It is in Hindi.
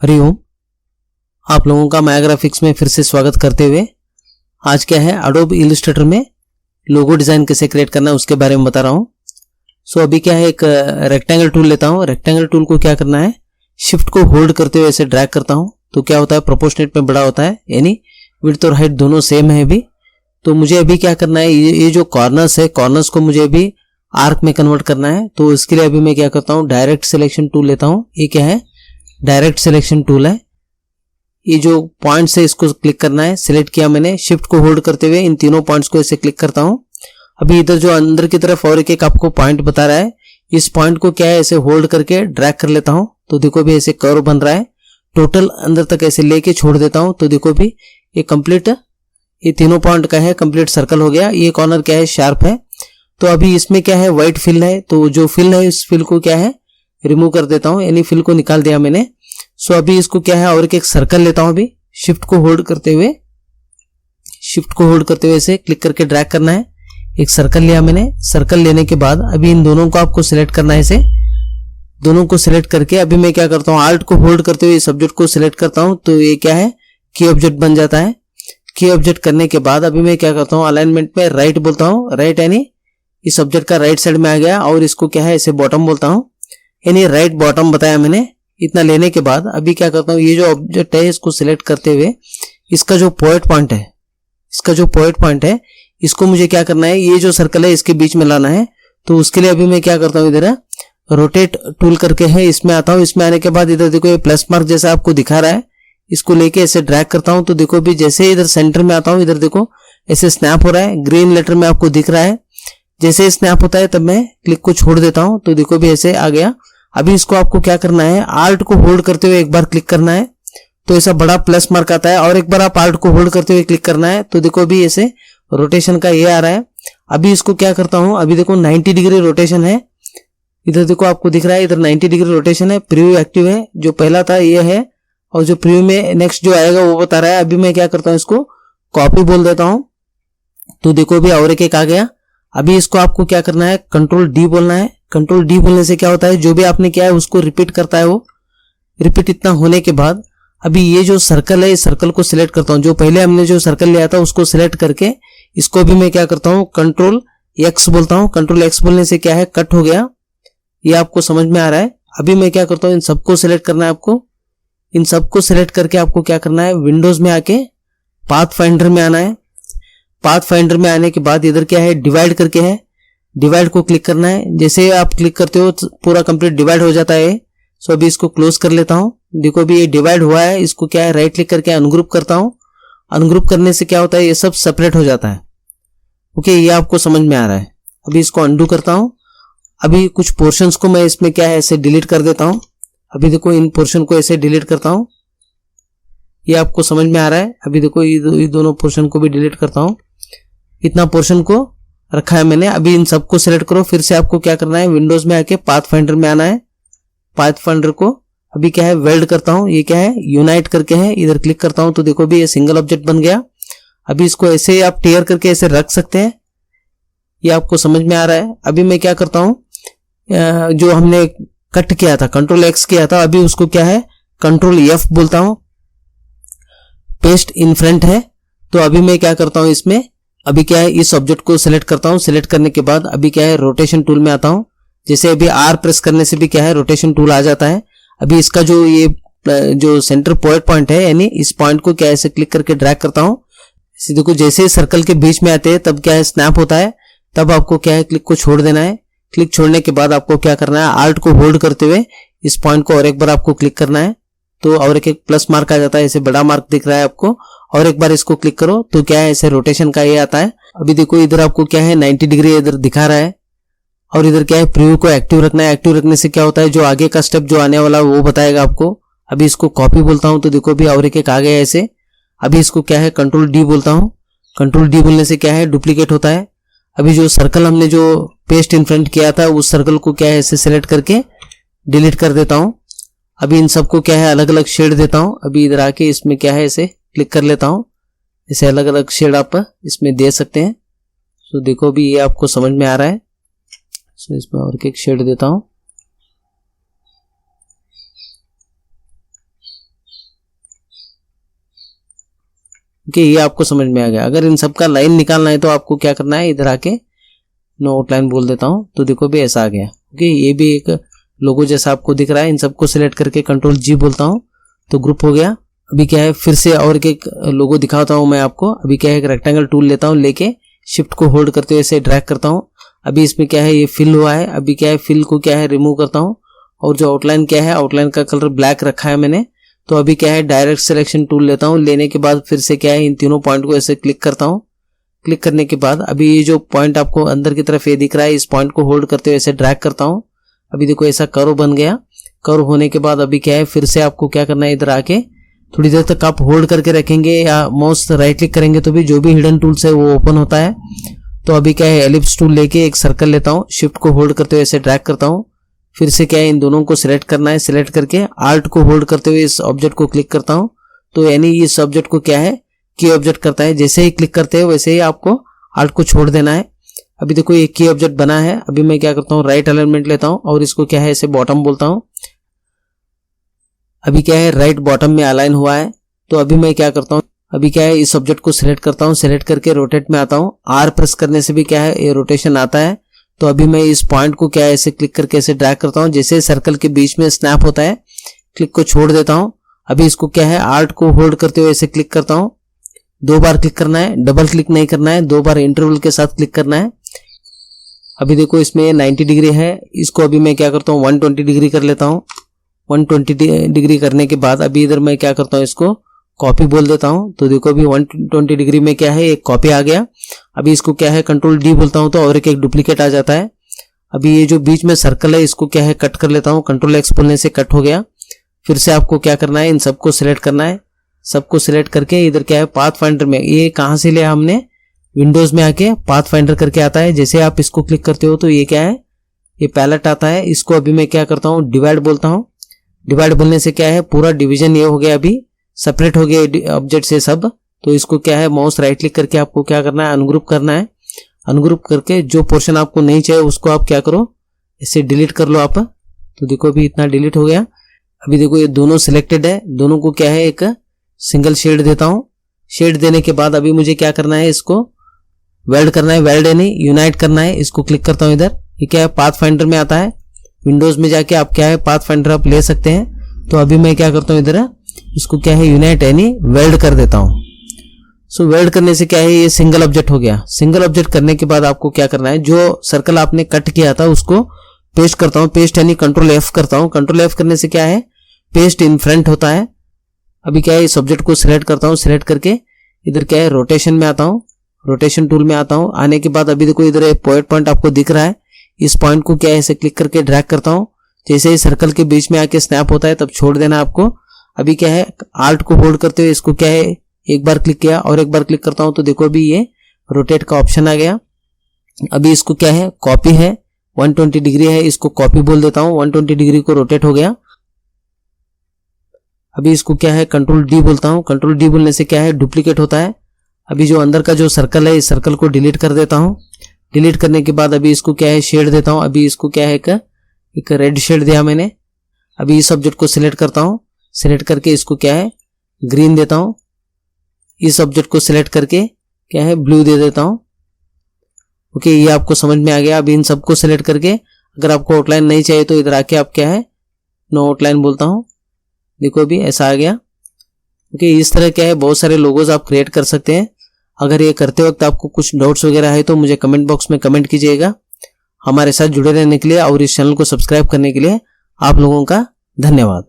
हरिओम। आप लोगों का माया ग्राफिक्स में फिर से स्वागत करते हुए आज क्या है एडोब इलस्ट्रेटर में लोगो डिजाइन कैसे क्रिएट करना है उसके बारे में बता रहा हूं। सो अभी क्या है एक रेक्टेंगल टूल लेता हूं। रेक्टेंगल टूल को क्या करना है, शिफ्ट को होल्ड करते हुए ऐसे ड्रैग करता हूं तो क्या होता है प्रोपोर्शनेट में बड़ा होता है, यानी विड्थ और हाइट दोनों सेम है अभी। तो मुझे अभी क्या करना है, ये जो कॉर्नर्स है कॉर्नर्स को मुझे अभी आर्क में कन्वर्ट करना है। तो इसके लिए अभी मैं क्या करता हूँ, डायरेक्ट सिलेक्शन टूल लेता हूँ। ये क्या है, डायरेक्ट सिलेक्शन टूल है। ये जो पॉइंट्स है इसको क्लिक करना है, सिलेक्ट किया मैंने, शिफ्ट को होल्ड करते हुए इन तीनों पॉइंट्स को ऐसे क्लिक करता हूं। अभी इधर जो अंदर की तरफ और एक आपको पॉइंट बता रहा है, इस पॉइंट को क्या है ऐसे होल्ड करके ड्रैग कर लेता हूं तो देखो भी ऐसे कर्व बन रहा है। टोटल अंदर तक ऐसे लेके छोड़ देता हूं तो देखो भी ये कंप्लीट, ये तीनों पॉइंट का है कंप्लीट सर्कल हो गया। ये कॉर्नर क्या है शार्प है। तो अभी इसमें क्या है व्हाइट फिल है, तो जो फिल है इस फिल को क्या है रिमूव कर देता हूं, यानी फिल को निकाल दिया मैंने। सो अभी इसको क्या है और एक सर्कल लेता हूं। अभी शिफ्ट को होल्ड करते हुए ऐसे क्लिक करके ड्रैग करना है। एक सर्कल लिया मैंने। सर्कल लेने के बाद अभी इन दोनों को आपको सिलेक्ट करना है। ऐसे दोनों को सिलेक्ट करके अभी मैं क्या करता हूं, आल्ट को होल्ड करते हुए इस ऑब्जेक्ट को सिलेक्ट करता हूं तो ये क्या है की ऑब्जेक्ट बन जाता है। की ऑब्जेक्ट करने के बाद अभी मैं क्या करता हूं, अलाइनमेंट में राइट बोलता हूं, राइट यानी इस ऑब्जेक्ट का राइट साइड में आ गया, और इसको क्या है ऐसे बॉटम बोलता हूं, यानी राइट बॉटम बताया मैंने। इतना लेने के बाद अभी क्या करता हूं, ये जो ऑब्जेक्ट है इसको सिलेक्ट करते हुए इसका जो पॉइंट पॉइंट है इसको मुझे क्या करना है, ये जो सर्कल है इसके बीच में लाना है। तो उसके लिए अभी मैं क्या करता हूं, इधर रोटेट टूल करके है इसमें आता हूं। इसमें आने के बाद इधर देखो ये प्लस मार्क जैसा आपको दिखा रहा है, इसको लेके ऐसे ड्रैग करता हूं तो देखो भी जैसे इधर सेंटर में आता हूं, इधर देखो ऐसे स्नैप हो रहा है, ग्रीन लेटर में आपको दिख रहा है। जैसे स्नैप होता है तब मैं क्लिक को छोड़ देता हूं तो देखो भी ऐसे आ गया। अभी इसको आपको क्या करना है, आल्ट को होल्ड करते हुए एक बार क्लिक करना है तो ऐसा बड़ा प्लस मार्क आता है, और एक बार आप आल्ट को होल्ड करते हुए क्लिक करना है तो देखो भी ऐसे रोटेशन का ये आ रहा है। अभी इसको क्या करता हूं, अभी देखो 90 डिग्री रोटेशन है, इधर देखो आपको दिख रहा है, इधर 90 डिग्री रोटेशन है। प्रीव्यू एक्टिव है, जो पहला था ये है, और जो प्रीव्यू में नेक्स्ट जो आएगा वो बता रहा है। अभी मैं क्या करता हूं, इसको कॉपी बोल देता हूं तो देखो भी और एक आ गया। अभी इसको आपको क्या करना है, कंट्रोल डी बोलना है। कंट्रोल डी बोलने से क्या होता है, जो भी आपने किया है उसको रिपीट करता है वो। रिपीट इतना होने के बाद अभी ये जो सर्कल है इस सर्कल को सिलेक्ट करता हूं, जो पहले हमने जो सर्कल लिया था उसको सिलेक्ट करके इसको भी मैं क्या करता हूं, कंट्रोल एक्स बोलता हूं। कंट्रोल एक्स बोलने से क्या है कट हो गया, ये आपको समझ में आ रहा है। अभी मैं क्या करता हूं, इन सबको सिलेक्ट करना है आपको। इन सबको सिलेक्ट करके आपको क्या करना है, विंडोज में आके पाथ फाइंडर में आना है। पाथ फाइंडर में आने के बाद इधर क्या है डिवाइड करके है, डिवाइड को क्लिक करना है। जैसे आप क्लिक करते हो पूरा कंप्लीट डिवाइड हो जाता है। सो अभी इसको क्लोज कर लेता हूं। देखो अभी ये डिवाइड हुआ है, इसको क्या है राइट क्लिक करके अनग्रुप करता हूं। अनग्रुप करने से क्या होता है, ये सब सेपरेट हो जाता है। ओके, ये आपको समझ में आ रहा है। अभी इसको अंडू करता हूं। अभी कुछ पोर्शंस को मैं इसमें क्या है ऐसे डिलीट कर देता हूं। अभी देखो इन पोर्शन को ऐसे डिलीट करता हूं, ये आपको समझ में आ रहा है। अभी देखो ये दोनों पोर्शन को भी डिलीट करता हूं। इतना पोर्शन को रखा है मैंने। अभी इन सबको सिलेक्ट करो। फिर से आपको क्या करना है, विंडोज में आके पाथ फाइंडर में आना है। पाथ फाइंडर को अभी क्या है वेल्ड करता हूं, ये क्या है यूनाइट करके है, इधर क्लिक करता हूं तो देखो भी ये सिंगल ऑब्जेक्ट बन गया। अभी इसको ऐसे आप टेयर करके ऐसे रख सकते हैं, ये आपको समझ में आ रहा है। अभी मैं क्या करता हूं, जो हमने कट किया था कंट्रोल एक्स किया था, अभी उसको क्या है कंट्रोल एफ बोलता हूं। पेस्ट इन फ्रंट है, तो अभी मैं क्या करता हूं इसमें, अभी क्या है इस ऑब्जेक्ट को सिलेक्ट करता हूं। सिलेक्ट करने के बाद अभी क्या है रोटेशन टूल में आता हूं। जैसे अभी आर प्रेस करने से भी क्या है रोटेशन टूल आ जाता है। अभी इसका जो ये जो सेंटर पॉइंट है, यानी इस पॉइंट को क्या ऐसे क्लिक करके ड्रैग करता हूं। देखो जैसे सर्कल के बीच में आते हैं तब क्या है स्नैप होता है, तब आपको क्या है क्लिक को छोड़ देना है। क्लिक छोड़ने के बाद आपको क्या करना है, आल्ट को होल्ड करते हुए इस पॉइंट को और एक बार आपको क्लिक करना है तो और एक प्लस मार्क आ जाता है, ऐसे बड़ा मार्क दिख रहा है आपको। और एक बार इसको क्लिक करो तो क्या है ऐसे रोटेशन का ये आता है। अभी देखो इधर आपको क्या है 90 डिग्री इधर दिखा रहा है, और इधर क्या है प्रीव्यू को एक्टिव रखना है। एक्टिव रखने से क्या होता है, जो आगे का स्टेप जो आने वाला वो बताएगा आपको। अभी इसको कॉपी बोलता हूं तो देखो भी और एक आ गया ऐसे। अभी इसको क्या है कंट्रोल डी बोलता हूं। कंट्रोल डी बोलने से क्या है डुप्लीकेट होता है। अभी जो सर्कल हमने जो पेस्ट इन फ्रंट किया था उस सर्कल को क्या है ऐसे सिलेक्ट करके डिलीट कर देता हूं। अभी इन सबको क्या है अलग अलग शेड देता हूं। अभी इधर आके इसमें क्या है ऐसे क्लिक कर लेता हूं, ऐसे अलग अलग शेड आप इसमें दे सकते हैं। तो देखो भी ये आपको समझ में आ रहा है। सो इसमें और एक शेड देता हूं। ओके, ये आपको समझ में आ गया। अगर इन सब का लाइन निकालना है तो आपको क्या करना है, इधर आके नो आउटलाइन बोल देता हूँ तो देखो भी ऐसा आ गया। ओके, ये भी एक लोगो जैसा आपको दिख रहा है। इन सबको सिलेक्ट करके कंट्रोल जी बोलता हूँ तो ग्रुप हो गया। अभी क्या है, फिर से और एक लोगो दिखाता हूँ मैं आपको। अभी क्या है, एक रेक्टेंगल टूल लेता हूँ, लेके शिफ्ट को होल्ड करते हुए ऐसे ड्रैग करता हूँ। अभी इसमें क्या है, ये फिल हुआ है। अभी क्या है, फिल को क्या है रिमूव करता हूँ और जो आउटलाइन क्या है, आउटलाइन का कलर ब्लैक रखा है मैंने। तो अभी क्या है, डायरेक्ट सिलेक्शन टूल लेता हूँ, लेने के बाद फिर से क्या है, इन तीनों पॉइंट को ऐसे क्लिक करता हूँ। क्लिक करने के बाद अभी ये जो पॉइंट आपको अंदर की तरफ ये दिख रहा है, इस पॉइंट को होल्ड करते हुए ऐसे ड्रैग करता हूँ। अभी देखो ऐसा कर्व बन गया। कर्व होने के बाद अभी क्या है, फिर से आपको क्या करना है, इधर आके थोड़ी देर तक आप होल्ड करके रखेंगे या माउस राइट क्लिक करेंगे तो भी जो भी हिडन टूल्स है वो ओपन होता है। तो अभी क्या है, एलिप्स टूल लेके एक सर्कल लेता हूँ, शिफ्ट को होल्ड करते हुए ऐसे ड्रैग करता हूँ। फिर से क्या है, इन दोनों को सिलेक्ट करना है। सिलेक्ट करके आल्ट को होल्ड करते हुए इस ऑब्जेक्ट को क्लिक करता हूँ। तो यानी इस ऑब्जेक्ट को क्या है, की ऑब्जेक्ट करता है। जैसे ही क्लिक करते हैं वैसे ही आपको आल्ट को छोड़ देना है। अभी देखो ये की ऑब्जेक्ट बना है। अभी मैं क्या करता हूँ, राइट अलाइनमेंट लेता हूँ और इसको क्या है, ऐसे बॉटम बोलता हूँ। अभी क्या है, राइट बॉटम में अलाइन हुआ है। तो अभी मैं क्या करता हूँ, अभी क्या है, इस ऑब्जेक्ट को सिलेक्ट करता हूँ। सिलेक्ट करके रोटेट में आता हूँ। आर प्रेस करने से भी क्या है, ये रोटेशन आता है। तो अभी मैं इस पॉइंट को क्या है, ऐसे क्लिक करके ऐसे ड्रैग करता हूँ। जैसे सर्कल के बीच में स्नैप होता है, क्लिक को छोड़ देता हूँ। अभी इसको क्या है, आल्ट को होल्ड करते हुए ऐसे क्लिक करता हूँ। 2 बार क्लिक करना है, डबल क्लिक नहीं करना है, 2 बार इंटरवल के साथ क्लिक करना है। अभी देखो इसमें 90 डिग्री है। इसको अभी मैं क्या करता हूँ, 120 डिग्री कर लेता हूँ। 120 डिग्री करने के बाद अभी इधर मैं क्या करता हूँ, इसको कॉपी बोल देता हूँ। तो देखो अभी 120 डिग्री में क्या है, एक कॉपी आ गया। अभी इसको क्या है, कंट्रोल डी बोलता हूँ तो और एक डुप्लीकेट आ जाता है। अभी ये जो बीच में सर्कल है इसको क्या है, कट कर लेता हूँ। कंट्रोल एक्स बोलने से कट हो गया। फिर से आपको क्या करना है, इन सबको सिलेक्ट करना है। सबको सिलेक्ट करके इधर क्या है, पाथ फाइंडर में, ये कहाँ से लिया हमने, विंडोज में आके पाथ फाइंडर करके आता है। जैसे आप इसको क्लिक करते हो तो ये क्या है, ये पैलेट आता है। इसको अभी मैं क्या करता हूँ, डिवाइड बोलता हूँ। डिवाइड बोलने से क्या है, पूरा डिवीजन ये हो गया, अभी सेपरेट हो गया ऑब्जेक्ट से सब। तो इसको क्या है, माउस राइट क्लिक करके आपको क्या करना है, अनग्रुप करना है। अनग्रुप करके जो पोर्शन आपको नहीं चाहिए उसको आप क्या करो, इसे डिलीट कर लो आप। तो देखो अभी इतना डिलीट हो गया। अभी देखो ये दोनों सिलेक्टेड है। दोनों को क्या है, एक सिंगल शेड देता हूँ। शेड देने के बाद अभी मुझे क्या करना है, इसको वेल्ड करना है। वेल्ड यानी यूनाइट करना है। इसको क्लिक करता हूँ इधर। ये क्या है, पाथ फाइंडर में आता है। विंडोज में जाके आप क्या है, पाथ फाइंडर आप ले सकते हैं। तो अभी मैं क्या करता हूँ, इधर इसको क्या है, यूनाइट यानी वेल्ड कर देता हूँ। सो वेल्ड करने से क्या है, ये सिंगल ऑब्जेक्ट हो गया। सिंगल ऑब्जेक्ट करने के बाद आपको क्या करना है, जो सर्कल आपने कट किया था उसको पेस्ट करता हूँ। पेस्ट यानी कंट्रोल एफ करता हूँ। कंट्रोल एफ करने से क्या है, पेस्ट इन फ्रंट होता है। अभी क्या है, इस ऑब्जेक्ट को सिलेक्ट करता हूँ। सिलेक्ट करके इधर क्या है, रोटेशन में आता हूँ। रोटेशन टूल में आता हूँ। आने के बाद अभी देखो इधर एक पॉइंट आपको दिख रहा है। इस पॉइंट को क्या है, ऐसे क्लिक करके ड्रैग करता हूँ। जैसे ही सर्कल के बीच में आके स्नैप होता है तब छोड़ देना आपको। अभी क्या है, आल्ट को होल्ड करते हुए इसको क्या है, एक बार क्लिक किया और एक बार क्लिक करता हूं तो देखो अभी ये रोटेट का ऑप्शन आ गया। अभी इसको क्या है, कॉपी है, 120 डिग्री है, इसको कॉपी बोल देता हूं। 120 डिग्री को रोटेट हो गया। अभी इसको क्या है, कंट्रोल डी बोलता हूं। कंट्रोल डी बोलने से क्या है, डुप्लीकेट होता है। अभी जो अंदर का जो सर्कल है, इस सर्कल को डिलीट कर देता हूं। डिलीट करने के बाद अभी इसको क्या है, शेड देता हूं। अभी इसको क्या है, एक रेड शेड दिया मैंने। अभी इस ऑब्जेक्ट को सिलेक्ट करता हूं। सिलेक्ट करके इसको क्या है, ग्रीन देता हूं। इस ऑब्जेक्ट को सिलेक्ट करके क्या है, ब्लू दे देता हूं। ओके, ये आपको समझ में आ गया। अभी इन सबको सिलेक्ट करके अगर आपको आउटलाइन नहीं चाहिए तो इधर आके आप क्या है, नो आउटलाइन बोलता हूं। देखो अभी ऐसा आ गया। ओके, इस तरह क्या है, बहुत सारे लोगोज आप क्रिएट कर सकते हैं। अगर ये करते वक्त आपको कुछ डाउट्स वगैरह है तो मुझे कमेंट बॉक्स में कमेंट कीजिएगा। हमारे साथ जुड़े रहने के लिए और इस चैनल को सब्सक्राइब करने के लिए आप लोगों का धन्यवाद।